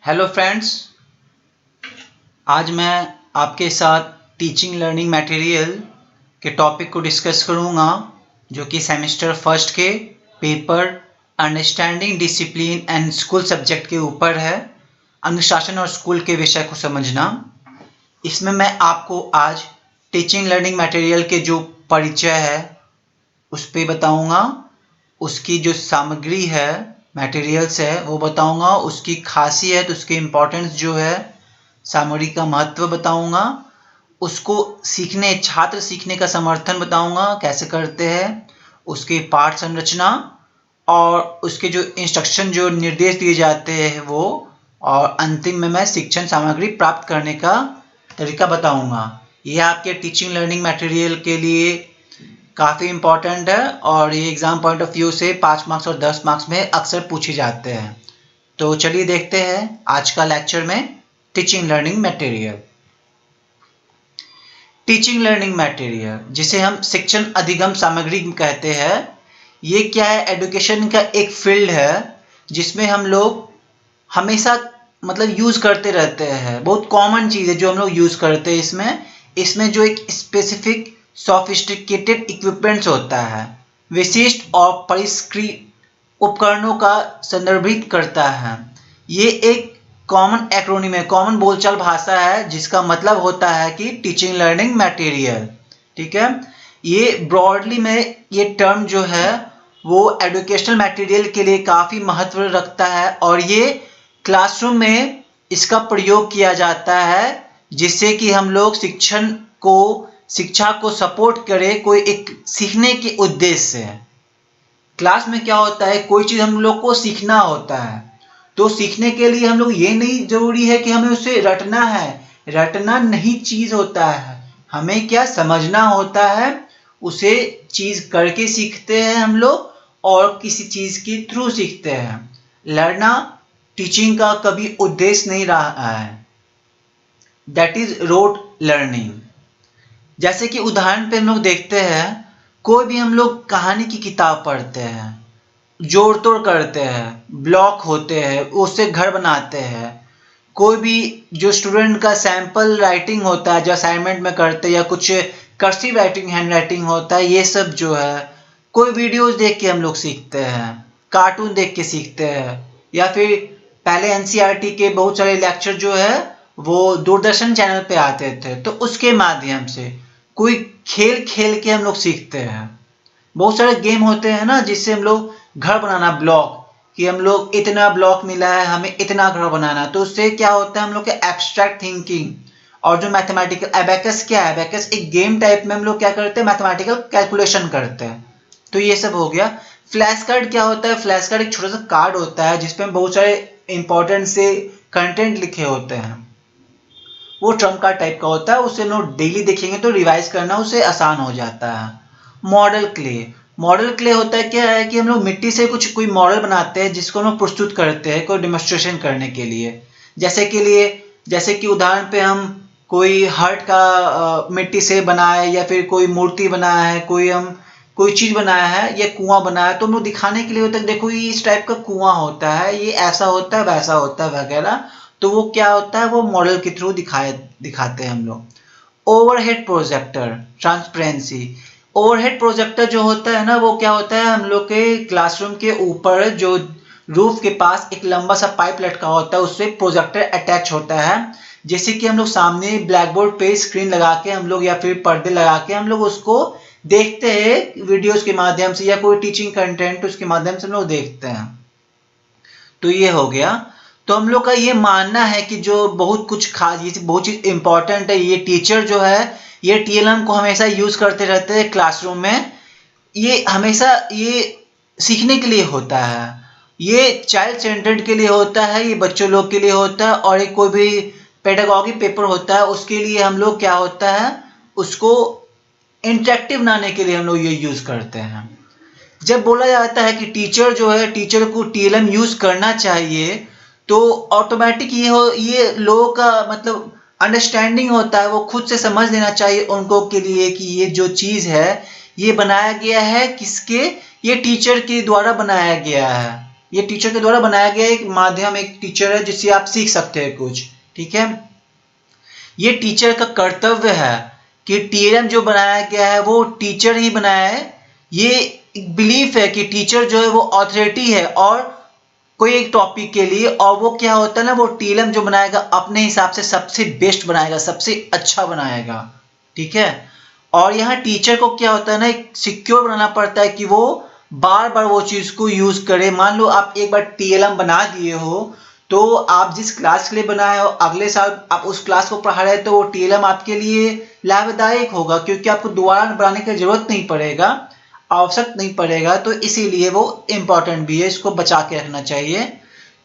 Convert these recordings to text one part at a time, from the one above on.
Hello friends, आज मैं आपके साथ टीचिंग लर्निंग मटेरियल के टॉपिक को डिस्कस करूंगा, जो कि सेमेस्टर फर्स्ट के paper understanding discipline and school subject के ऊपर है। अनुशासन और स्कूल के विषय को समझना। इसमें मैं आपको आज टीचिंग लर्निंग मटेरियल के जो परिचय है उस पर बताऊंगा, उसकी जो सामग्री है, मटेरियल्स है वो बताऊंगा, उसकी खासियत, उसकी इम्पोर्टेंस जो है, सामग्री का महत्व बताऊंगा, उसको छात्र सीखने का समर्थन बताऊंगा कैसे करते हैं, उसके पाठ संरचना और उसके जो इंस्ट्रक्शन, जो निर्देश दिए जाते हैं वो, और अंतिम में मैं शिक्षण सामग्री प्राप्त करने का तरीका बताऊंगा। यह आपके टीचिंग लर्निंग मटेरियल के लिए काफ़ी इम्पॉर्टेंट है और ये एग्ज़ाम पॉइंट ऑफ व्यू से 5 मार्क्स और 10 मार्क्स में अक्सर पूछे जाते हैं। तो चलिए देखते हैं आज का लेक्चर में teaching learning material. Teaching learning material, जिसे हम शिक्षण अधिगम सामग्री कहते हैं, ये क्या है? एजुकेशन का एक फील्ड है जिसमें हम लोग हमेशा यूज़ करते रहते हैं। बहुत कॉमन चीज़ है जो हम लोग यूज़ करते हैं। इसमें जो एक स्पेसिफिक सोफिस्टिकेटेड इक्विपमेंट्स होता है, विशिष्ट और परिष्कृत उपकरणों का संदर्भित करता है। ये एक कॉमन एक्रोनिम है, कॉमन बोलचाल भाषा है, जिसका मतलब होता है कि टीचिंग लर्निंग मटेरियल। ठीक है, ये ब्रॉडली में ये टर्म जो है वो एजुकेशनल मटेरियल के लिए काफ़ी महत्व रखता है और ये क्लासरूम में इसका प्रयोग किया जाता है जिससे कि हम लोग शिक्षा को सपोर्ट करें, कोई एक सीखने के उद्देश्य से। क्लास में क्या होता है, कोई चीज़ हम लोग को सीखना होता है, तो सीखने के लिए हम लोग, ये नहीं जरूरी है कि हमें उसे रटना है, रटना नहीं चीज़ होता है, हमें क्या समझना होता है, उसे चीज़ करके सीखते हैं हम लोग और किसी चीज़ के थ्रू सीखते हैं। लर्ना टीचिंग का कभी उद्देश्य नहीं रहा है, दैट इज रोट लर्निंग। जैसे कि उदाहरण पे हम लोग देखते हैं, कोई भी हम लोग कहानी की किताब पढ़ते हैं, जोड़ तोड़ करते हैं, ब्लॉक होते हैं, उससे घर बनाते हैं। कोई भी जो स्टूडेंट का सैंपल राइटिंग होता है, जो असाइनमेंट में करते हैं, या कुछ कर्सिव राइटिंग, हैंड राइटिंग होता है, ये सब जो है कोई वीडियोस देख के हम लोग सीखते हैं, कार्टून देख के सीखते हैं, या फिर पहले एनसीईआरटी के बहुत सारे लेक्चर जो है वो दूरदर्शन चैनल पे आते थे, तो उसके माध्यम से कोई खेल खेल के हम लोग सीखते हैं। बहुत सारे गेम होते हैं ना, जिससे हम लोग घर बनाना, ब्लॉक, कि हम लोग इतना ब्लॉक मिला है, हमें इतना घर बनाना, तो उससे क्या होता है, हम लोग के एब्स्ट्रैक्ट थिंकिंग। और जो मैथमेटिकल एबेकस, क्या है एबेकस? एक गेम टाइप में हम लोग क्या करते हैं, मैथमेटिकल कैलकुलेशन करते हैं। तो ये सब हो गया। फ्लैश कार्ड क्या होता है? फ्लैश कार्ड एक छोटा सा कार्ड होता है जिसपे बहुत सारे इंपॉर्टेंट से कंटेंट लिखे होते हैं। वो ट्रम्प कार्ड टाइप का होता है, उसे लोग डेली देखेंगे तो रिवाइज करना उसे आसान हो जाता है। मॉडल क्ले, मॉडल क्ले होता है क्या है कि हम लोग मिट्टी से कोई मॉडल बनाते हैं जिसको हम लोग प्रस्तुत करते हैं कोई डेमोन्स्ट्रेशन करने के लिए। जैसे कि उदाहरण पे हम कोई हार्ट का मिट्टी से बनाए, या फिर कोई मूर्ति बनाया है, कोई चीज बनाया है, या कुआं बनाया है, तो हम लोग दिखाने के लिए होता है, देखो ये इस टाइप का कुआं होता है, ये ऐसा होता है, वैसा होता है वगैरह। तो वो क्या होता है, वो मॉडल के थ्रू दिखाते हैं हम लोग। Overhead projector, transparency. Overhead projector जो होता है ना, वो क्या होता है, हम लोग के क्लासरूम के ऊपर जो रूफ के पास एक लंबा सा पाइप लटका होता है, उससे प्रोजेक्टर अटैच होता है, जैसे कि हम लोग सामने ब्लैक बोर्ड पे स्क्रीन लगा के हम लोग, या फिर पर्दे लगा के हम लोग उसको देखते हैं वीडियोस के माध्यम से, या कोई टीचिंग कंटेंट उसके माध्यम से हम लोग देखते हैं। तो ये हो गया। तो हम लोग का ये मानना है कि जो बहुत कुछ खास, ये बहुत चीज इंपॉर्टेंट है, ये टीचर जो है ये टीएलएम को हमेशा यूज करते रहते हैं क्लासरूम में। ये हमेशा ये सीखने के लिए होता है, ये चाइल्ड सेंटर्ड के लिए होता है, ये बच्चों लोग के लिए होता है, और एक कोई भी पेडागॉजी पेपर होता है उसके लिए हम लोग क्या होता है, उसको इंटरेक्टिव बनाने के लिए हम लोग ये यूज करते हैं। जब बोला जाता है कि टीचर जो है, टीचर को टीएलएम यूज करना चाहिए, तो ऑटोमेटिक ये लोगों का अंडरस्टैंडिंग होता है, वो खुद से समझ लेना चाहिए उनको के लिए कि ये जो चीज है ये बनाया गया है किसके, ये टीचर के द्वारा बनाया गया है। ये टीचर के द्वारा बनाया गया एक माध्यम, एक टीचर है जिससे आप सीख सकते हैं कुछ, ठीक है। ये टीचर का कर्तव्य है कि टीएलएम जो बनाया गया है वो टीचर ही बनाया है। ये एक बिलीफ है कि टीचर जो है वो अथॉरिटी है और कोई एक टॉपिक के लिए, और वो क्या होता है ना, वो टीएलएम जो बनाएगा अपने हिसाब से सबसे बेस्ट बनाएगा, सबसे अच्छा बनाएगा, ठीक है। और यहाँ टीचर को क्या होता है ना, एक सिक्योर बनाना पड़ता है कि वो बार बार वो चीज को यूज करे। मान लो आप एक बार टीएलएम बना दिए हो, तो आप जिस क्लास के लिए बनाए हो अगले साल आप उस क्लास को पढ़ा रहे हैं, तो वो टीएलएम आपके लिए लाभदायक होगा, क्योंकि आपको दोबारा बनाने की जरूरत नहीं पड़ेगा, आवश्यक नहीं पड़ेगा। तो इसीलिए वो इम्पोर्टेंट भी है, इसको बचा के रखना चाहिए।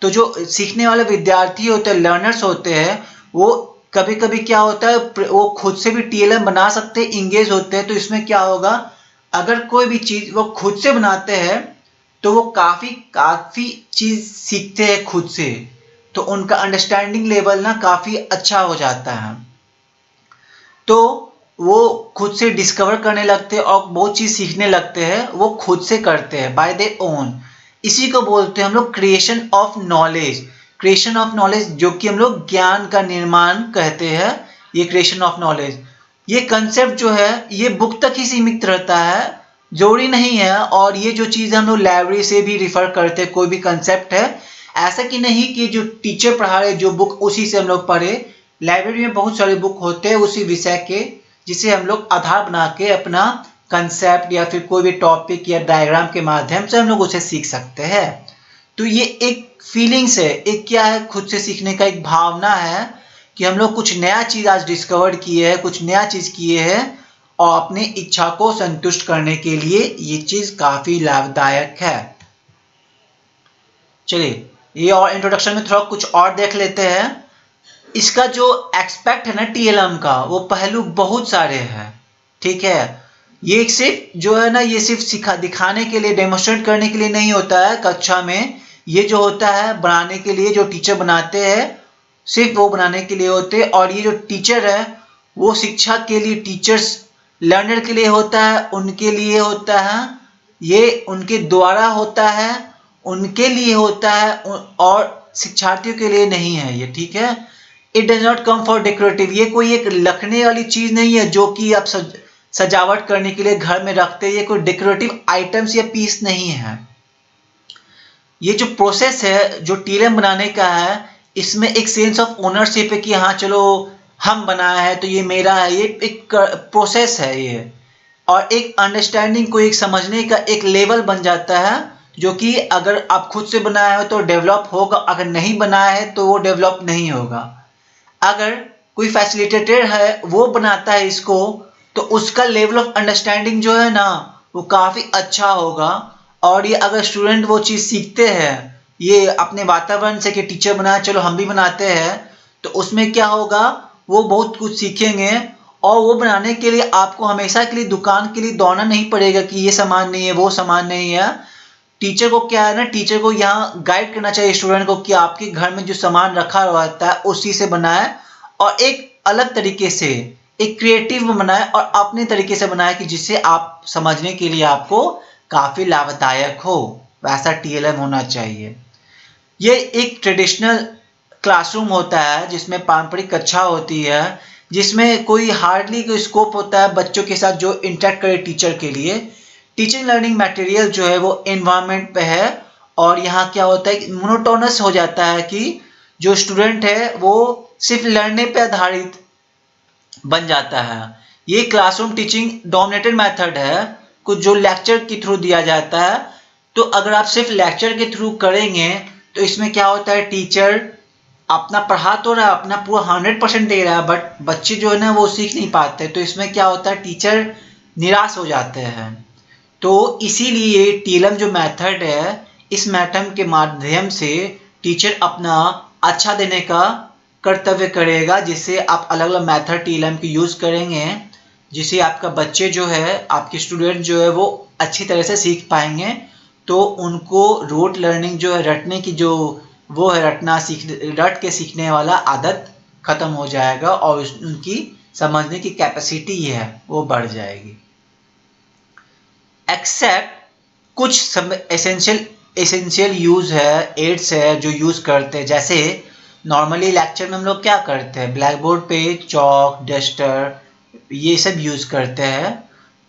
तो जो सीखने वाले विद्यार्थी होते हैं, लर्नर्स होते हैं, वो कभी कभी क्या होता है वो खुद से भी टीएलएम बना सकते हैं, इंगेज होते हैं। तो इसमें क्या होगा, अगर कोई भी चीज वो खुद से बनाते हैं तो वो काफी चीज सीखते हैं खुद से, तो उनका अंडरस्टैंडिंग लेवल ना काफी अच्छा हो जाता है। तो वो खुद से डिस्कवर करने लगते हैं और बहुत चीज सीखने लगते हैं, वो खुद से करते हैं बाय देयर ओन। इसी को बोलते हैं हम लोग creation of knowledge. Creation of knowledge जो कि हम लोग ज्ञान का निर्माण कहते हैं, ये क्रिएशन ऑफ नॉलेज। ये कंसेप्ट जो है ये बुक तक ही सीमित रहता है, जरूरी नहीं है। और ये जो चीज हम लोग लाइब्रेरी से भी रिफर करते हैं, कोई भी कंसेप्ट है, ऐसा कि नहीं कि जो टीचर पढ़ा रहे जो बुक उसी से हम लोग पढ़े। लाइब्रेरी में बहुत सारे बुक होते हैं उसी विषय के, जिसे हम लोग आधार बना के अपना कंसेप्ट या फिर कोई भी टॉपिक या डायग्राम के माध्यम से हम लोग उसे सीख सकते हैं। तो ये एक फीलिंग्स है, एक क्या है, खुद से सीखने का एक भावना है कि हम लोग कुछ नया चीज आज डिस्कवर किए हैं, कुछ नया चीज किए हैं, और अपनी इच्छा को संतुष्ट करने के लिए ये चीज काफी लाभदायक है। चलिए ये और इंट्रोडक्शन में थोड़ा कुछ और देख लेते हैं। इसका जो एक्सपेक्ट है ना टीएलएम का, वो पहलू बहुत सारे हैं, ठीक है। ये सिर्फ जो है ना, ये सिर्फ दिखाने के लिए, डेमोन्स्ट्रेट करने के लिए नहीं होता है कक्षा में। ये जो होता है बनाने के लिए, जो टीचर बनाते हैं सिर्फ वो बनाने के लिए होते हैं। और ये जो टीचर है वो शिक्षा के लिए, टीचर्स लर्नर के लिए होता है, उनके लिए होता है, ये उनके द्वारा होता है, उनके लिए होता है, और शिक्षार्थियों के लिए नहीं है ये, ठीक है। It does not come for decorative. ये कोई एक लखने वाली चीज नहीं है जो कि आप सजावट करने के लिए घर में रखते हैं। ये कोई डेकोरेटिव आइटम्स या पीस नहीं है। ये जो प्रोसेस है जो टीएलएम बनाने का है, इसमें एक सेंस ऑफ ओनरशिप है कि हाँ चलो हम बनाया है तो ये मेरा है, ये एक प्रोसेस है ये। और एक अंडरस्टैंडिंग को, एक समझने का एक लेवल बन जाता है, जो कि अगर आप खुद से बनाया हो तो डेवलप होगा, अगर नहीं बनाया है तो वो डेवलप नहीं होगा। अगर कोई फैसिलिटेटर है वो बनाता है इसको, तो उसका लेवल ऑफ अंडरस्टैंडिंग जो है ना वो काफी अच्छा होगा। और ये अगर स्टूडेंट वो चीज सीखते हैं ये अपने वातावरण से कि टीचर बनाया चलो हम भी बनाते हैं, तो उसमें क्या होगा, वो बहुत कुछ सीखेंगे। और वो बनाने के लिए आपको हमेशा के लिए दुकान के लिए दौड़ना नहीं पड़ेगा कि ये सामान नहीं है वो सामान नहीं है। टीचर को क्या है ना, टीचर को यहाँ गाइड करना चाहिए स्टूडेंट को कि आपके घर में जो सामान रखा रहता है उसी से बनाए, और एक अलग तरीके से, एक क्रिएटिव बनाए और अपने तरीके से बनाए कि जिससे आप समझने के लिए आपको काफी लाभदायक हो। वैसा टीएलएम होना चाहिए। ये एक ट्रेडिशनल क्लासरूम होता है जिसमें पारंपरिक कक्षा होती है, जिसमें कोई हार्डली कोई स्कोप होता है बच्चों के साथ जो इंटरेक्ट करे टीचर के लिए। टीचिंग लर्निंग मटेरियल जो है वो एनवायरनमेंट पे है, और यहाँ क्या होता है मोनोटोनस हो जाता है कि जो स्टूडेंट है वो सिर्फ लर्नने पे आधारित बन जाता है। ये क्लासरूम टीचिंग डोमिनेटेड मेथड है, कुछ जो लेक्चर के थ्रू दिया जाता है। तो अगर आप सिर्फ लेक्चर के थ्रू करेंगे तो इसमें क्या होता है, टीचर अपना पढ़ा तो रहा है, अपना पूरा 100% दे रहा है, बट बच्चे जो है ना वो सीख नहीं पाते। तो इसमें क्या होता है, टीचर निराश हो जाते हैं। तो इसीलिए टीएलएम जो मेथड है, इस मेथड के माध्यम से टीचर अपना अच्छा देने का कर्तव्य करेगा, जिससे आप अलग अलग मेथड टीएलएम की यूज करेंगे, जिससे आपका बच्चे जो है, आपके स्टूडेंट जो है वो अच्छी तरह से सीख पाएंगे। तो उनको रोट लर्निंग जो है, रटने की जो वो है, रट के सीखने वाला आदत खत्म हो जाएगा, और उनकी समझने की कैपेसिटी है वो बढ़ जाएगी। एक्सेप्ट कुछ एसेंशियल एसेंशियल यूज़ है, एड्स है जो यूज़ करते हैं। जैसे नॉर्मली लेक्चर में हम लोग क्या करते हैं, ब्लैक बोर्ड पे चॉक, डस्टर ये सब यूज़ करते हैं।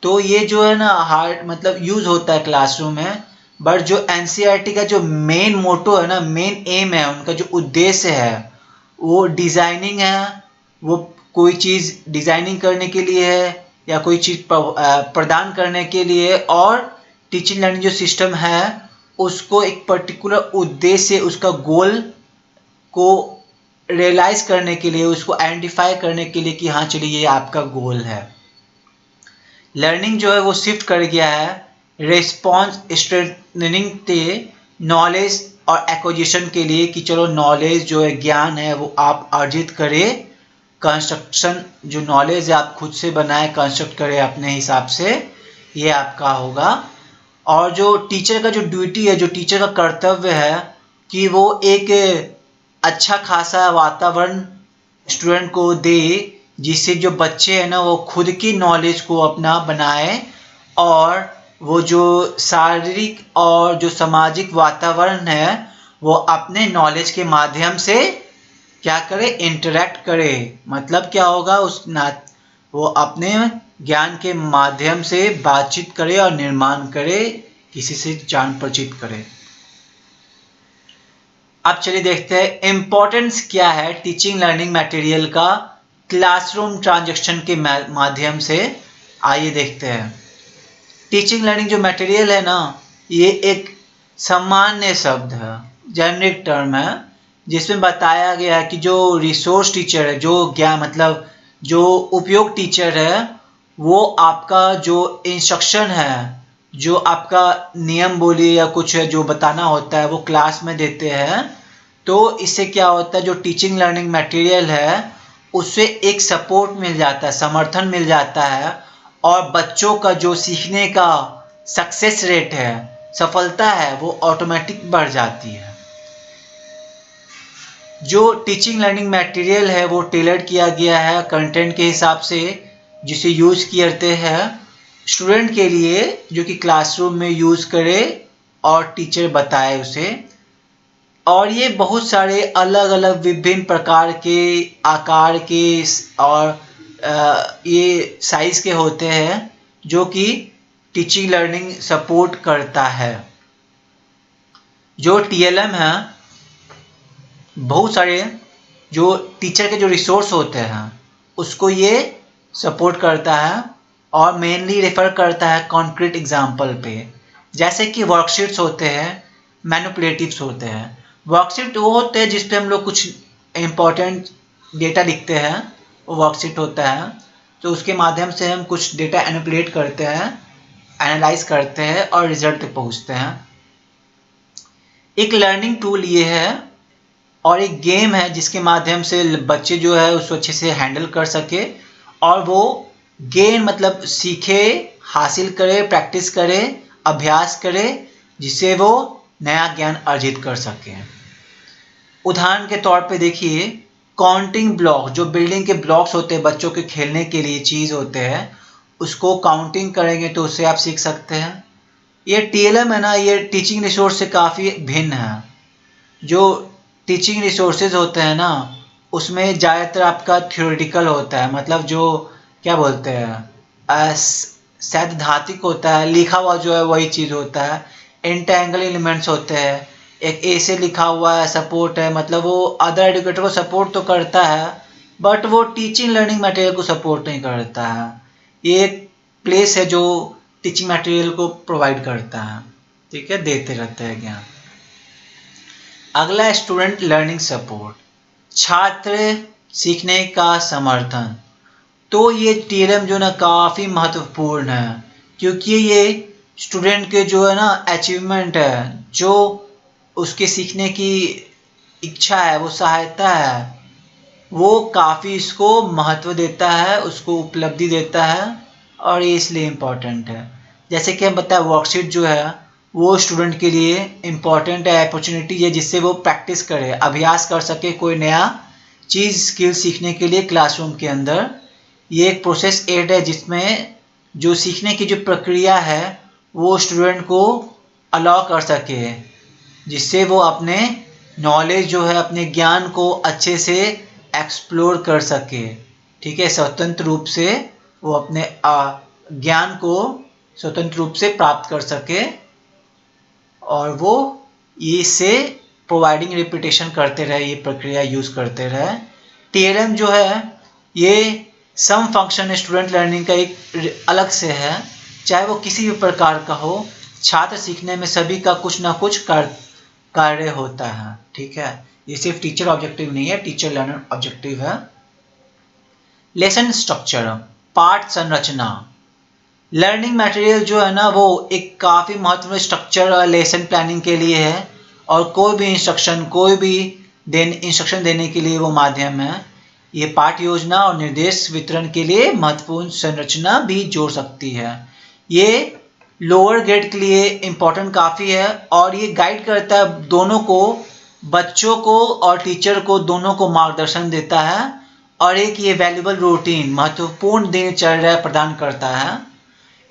तो ये जो है ना हार्ड मतलब यूज़ होता है क्लासरूम में। बट जो एनसीईआरटी का जो मेन मोटो है ना, मेन एम है, उनका जो उद्देश्य है वो डिज़ाइनिंग है। वो कोई चीज़ डिज़ाइनिंग करने के लिए है या कोई चीज़ प्रदान करने के लिए, और टीचिंग लर्निंग जो सिस्टम है उसको एक पर्टिकुलर उद्देश्य, उसका गोल को रियलाइज करने के लिए, उसको आइडेंटिफाई करने के लिए कि हाँ चलिए ये आपका गोल है। लर्निंग जो है वो शिफ्ट कर गया है रिस्पॉन्स स्ट्रेंथनिंग से नॉलेज और एक्विजिशन के लिए, कि चलो नॉलेज जो है, ज्ञान है वो आप अर्जित करें। कंस्ट्रक्शन जो नॉलेज है आप खुद से बनाए, कंस्ट्रक्ट करें अपने हिसाब से, ये आपका होगा। और जो टीचर का जो ड्यूटी है, जो टीचर का कर्तव्य है कि वो एक अच्छा खासा वातावरण स्टूडेंट को दे, जिससे जो बच्चे हैं ना वो खुद की नॉलेज को अपना बनाए, और वो जो शारीरिक और जो सामाजिक वातावरण है वो अपने नॉलेज के माध्यम से क्या करे, इंटरेक्ट करे। मतलब क्या होगा, वो अपने ज्ञान के माध्यम से बातचीत करे और निर्माण करे, किसी से जान परिचित करे। अब चलिए देखते हैं इम्पोर्टेंस क्या है टीचिंग लर्निंग मटेरियल का क्लासरूम ट्रांजैक्शन के माध्यम से। आइए देखते हैं। टीचिंग लर्निंग जो मटेरियल है ना, ये एक सामान्य शब्द है, जेनरिक टर्म है, जिसमें बताया गया है कि जो रिसोर्स टीचर है, जो ज्ञान मतलब जो उपयोग टीचर है, वो आपका जो इंस्ट्रक्शन है, जो आपका नियम बोलिए या कुछ है जो बताना होता है वो क्लास में देते हैं। तो इससे क्या होता है, जो टीचिंग लर्निंग मटेरियल है उससे एक सपोर्ट मिल जाता है, समर्थन मिल जाता है, और बच्चों का जो सीखने का सक्सेस रेट है, सफलता है, वो ऑटोमेटिक बढ़ जाती है। जो टीचिंग लर्निंग मटेरियल है वो टेलर किया गया है कंटेंट के हिसाब से, जिसे यूज़ करते हैं स्टूडेंट के लिए, जो कि क्लासरूम में यूज़ करे और टीचर बताए उसे। और ये बहुत सारे अलग अलग विभिन्न प्रकार के, आकार के और ये साइज़ के होते हैं, जो कि टीचिंग लर्निंग सपोर्ट करता है। जो TLM है, बहुत सारे जो टीचर के जो रिसोर्स होते हैं उसको ये सपोर्ट करता है, और मेनली रेफर करता है कॉन्क्रीट एग्जाम्पल पे। जैसे कि वर्कशीट्स होते हैं, मैनिपुलेटिव्स होते हैं। वर्कशीट वो होते हैं जिस पे हम लोग कुछ इम्पोर्टेंट डेटा लिखते हैं, वो वर्कशीट होता है। तो उसके माध्यम से हम कुछ डेटा मैनिपुलेट करते हैं, एनालाइज करते हैं और रिजल्ट पे पहुँचते हैं। एक लर्निंग टूल ये है, और एक गेम है जिसके माध्यम से बच्चे जो है उसको अच्छे से हैंडल कर सके, और वो गेन मतलब सीखे, हासिल करे, प्रैक्टिस करे, अभ्यास करे, जिससे वो नया ज्ञान अर्जित कर सके। उदाहरण के तौर पे देखिए, काउंटिंग ब्लॉक, जो बिल्डिंग के ब्लॉक्स होते हैं बच्चों के खेलने के लिए चीज़ होते हैं, उसको काउंटिंग करेंगे तो उससे आप सीख सकते हैं। ये TLM है ना, ये टीचिंग रिसोर्स से काफ़ी भिन्न है। जो टीचिंग रिसोर्सेज होते हैं ना, उसमें ज़्यादातर आपका थ्योरेटिकल होता है, मतलब जो क्या बोलते हैं सैद्धांतिक होता है, लिखा हुआ जो है वही चीज़ होता है। इंटेंगल एलिमेंट्स होते हैं, एक ए से लिखा हुआ है, सपोर्ट है, मतलब वो अदर एजुकेटर को सपोर्ट तो करता है बट वो टीचिंग लर्निंग मटेरियल को सपोर्ट नहीं करता है। ये एक प्लेस है जो टीचिंग मटेरियल को प्रोवाइड करता है, ठीक है, देते रहते हैं ज्ञान। अगला स्टूडेंट लर्निंग सपोर्ट, छात्र सीखने का समर्थन। तो ये TLM जो ना काफ़ी महत्वपूर्ण है, क्योंकि ये स्टूडेंट के जो है ना अचीवमेंट है, जो उसके सीखने की इच्छा है, वो सहायता है, वो काफ़ी इसको महत्व देता है, उसको उपलब्धि देता है, और ये इसलिए इम्पोर्टेंट है। जैसे कि हम बताएं, वर्कशीट जो है वो स्टूडेंट के लिए इम्पॉर्टेंट है, अपॉर्चुनिटी है, जिससे वो प्रैक्टिस करे, अभ्यास कर सके कोई नया चीज़, स्किल सीखने के लिए क्लासरूम के अंदर। ये एक प्रोसेस एड है जिसमें जो सीखने की जो प्रक्रिया है वो स्टूडेंट को अलाउ कर सके, जिससे वो अपने नॉलेज जो है, अपने ज्ञान को अच्छे से एक्सप्लोर कर सके। ठीक है, स्वतंत्र रूप से वो अपने ज्ञान को स्वतंत्र रूप से प्राप्त कर सके और वो इससे प्रोवाइडिंग रिपीटेशन करते रहे, ये प्रक्रिया यूज करते रहे। TLM जो है ये सम फंक्शन स्टूडेंट लर्निंग का एक अलग से है, चाहे वो किसी भी प्रकार का हो, छात्र सीखने में सभी का कुछ ना कुछ कार्य होता है। ठीक है, ये सिर्फ टीचर ऑब्जेक्टिव नहीं है, टीचर लर्नर ऑब्जेक्टिव है। लेसन स्ट्रक्चर, पाठ संरचना। लर्निंग मटेरियल जो है ना, वो एक काफ़ी महत्वपूर्ण स्ट्रक्चर और लेसन प्लानिंग के लिए है, और कोई भी इंस्ट्रक्शन देने के लिए वो माध्यम है। ये पाठ योजना और निर्देश वितरण के लिए महत्वपूर्ण संरचना भी जोड़ सकती है। ये लोअर ग्रेड के लिए इम्पोर्टेंट काफ़ी है, और ये गाइड करता है दोनों को, बच्चों को और टीचर को, दोनों को मार्गदर्शन देता है, और एक ये वैल्यूबल रूटीन, महत्वपूर्ण दिनचर्या प्रदान करता है।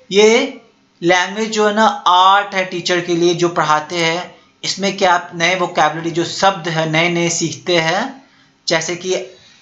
ये लैंग्वेज जो है ना, आर्ट है टीचर के लिए जो पढ़ाते हैं। इसमें क्या आप नए वोकैबुलरी जो शब्द है नए नए सीखते हैं। जैसे कि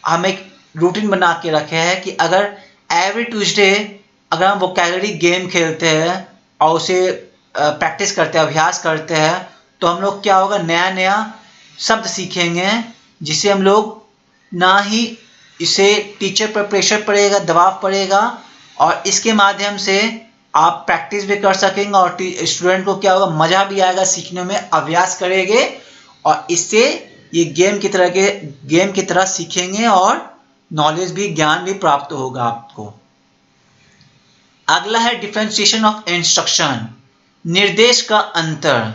हम एक रूटीन बना के रखे हैं कि अगर एवरी ट्यूसडे अगर हम वोकैबुलरी गेम खेलते हैं और उसे प्रैक्टिस करते हैं, अभ्यास करते हैं, तो हम लोग क्या होगा, नया नया शब्द सीखेंगे, जिससे हम लोग ना ही इसे टीचर पर प्रेशर पड़ेगा, दबाव पड़ेगा, और इसके माध्यम से आप प्रैक्टिस भी कर सकेंगे, और स्टूडेंट को क्या होगा, मज़ा भी आएगा सीखने में, अभ्यास करेंगे, और इससे ये गेम की तरह सीखेंगे और नॉलेज भी, ज्ञान भी प्राप्त होगा आपको। अगला है डिफरेंशिएशन ऑफ इंस्ट्रक्शन, निर्देश का अंतर।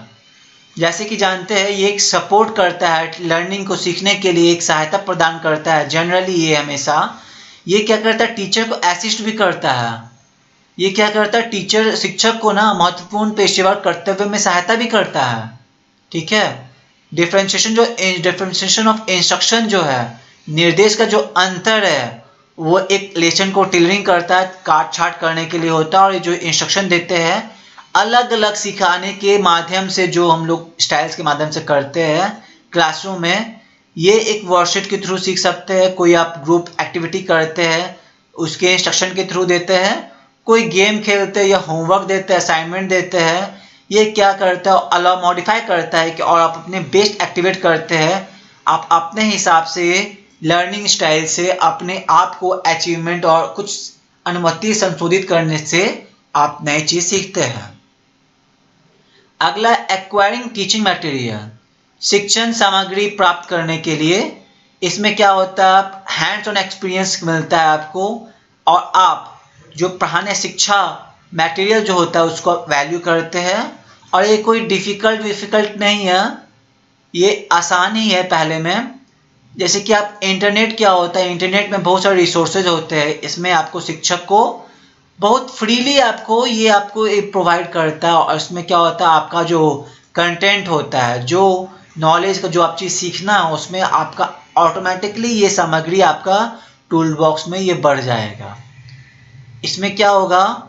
जैसे कि जानते हैं ये एक सपोर्ट करता है लर्निंग को, सीखने के लिए एक सहायता प्रदान करता है। जनरली ये हमेशा ये क्या करता है, टीचर को असिस्ट भी करता है। ये क्या करता है, टीचर शिक्षक को ना महत्वपूर्ण पेशेवर कर्तव्य में सहायता भी करता है। ठीक है, डिफरेंशिएशन ऑफ इंस्ट्रक्शन जो है, निर्देश का जो अंतर है, वो एक लेसन को टेलरिंग करता है, काट छाट करने के लिए होता है, और जो इंस्ट्रक्शन देते हैं अलग अलग सिखाने के माध्यम से, जो हम लोग स्टाइल्स के माध्यम से करते हैं क्लासरूम में, ये एक वर्कशीट के थ्रू सीख सकते हैं। कोई आप ग्रुप एक्टिविटी करते हैं उसके इंस्ट्रक्शन के थ्रू देते हैं, कोई गेम खेलते हैं या होमवर्क देते हैं, असाइनमेंट देते हैं, ये क्या करता है, अलाउ मॉडिफाई करता है कि, और आप अपने बेस्ट एक्टिवेट करते हैं। आप अपने हिसाब से लर्निंग स्टाइल से अपने आप को अचीवमेंट और कुछ अनुमति संशोधित करने से आप नई चीज सीखते हैं। अगला एक्वायरिंग टीचिंग मटेरियल, शिक्षण सामग्री प्राप्त करने के लिए। इसमें क्या होता है, आप हैंड्स ऑन एक्सपीरियंस मिलता है आपको, और आप जो पढ़ाने शिक्षा मटेरियल जो होता है उसको वैल्यू करते हैं। और ये कोई डिफ़िकल्ट नहीं है, ये आसान ही है पहले में। जैसे कि आप इंटरनेट क्या होता है, इंटरनेट में बहुत सारे रिसोर्सेज होते हैं, इसमें आपको शिक्षक को बहुत फ्रीली आपको प्रोवाइड करता है। और इसमें क्या होता है, आपका जो कंटेंट होता है, जो नॉलेज का जो आप चीज़ सीखना है, उसमें आपका ऑटोमेटिकली ये सामग्री आपका टूल बॉक्स में ये बढ़ जाएगा। इसमें क्या होगा,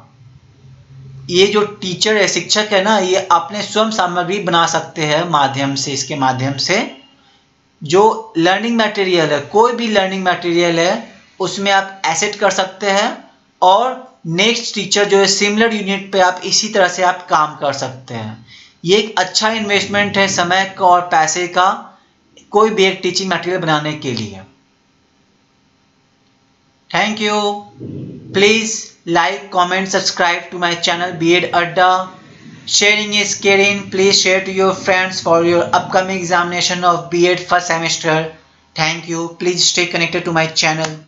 ये जो टीचर है, शिक्षक है ना, ये अपने स्वयं सामग्री बना सकते हैं माध्यम से, इसके माध्यम से जो लर्निंग मटेरियल है, कोई भी लर्निंग मटेरियल है, उसमें आप एसेट कर सकते हैं, और नेक्स्ट टीचर जो है सिमिलर यूनिट पे आप इसी तरह से आप काम कर सकते हैं। ये एक अच्छा इन्वेस्टमेंट है समय का और पैसे का, कोई भी एक टीचिंग मटेरियल बनाने के लिए। Thank you. Please like, comment, subscribe to my channel B.Ed Adda. Sharing is caring. Please share to your friends for your upcoming examination of B.Ed first semester. Thank you. Please stay connected to my channel.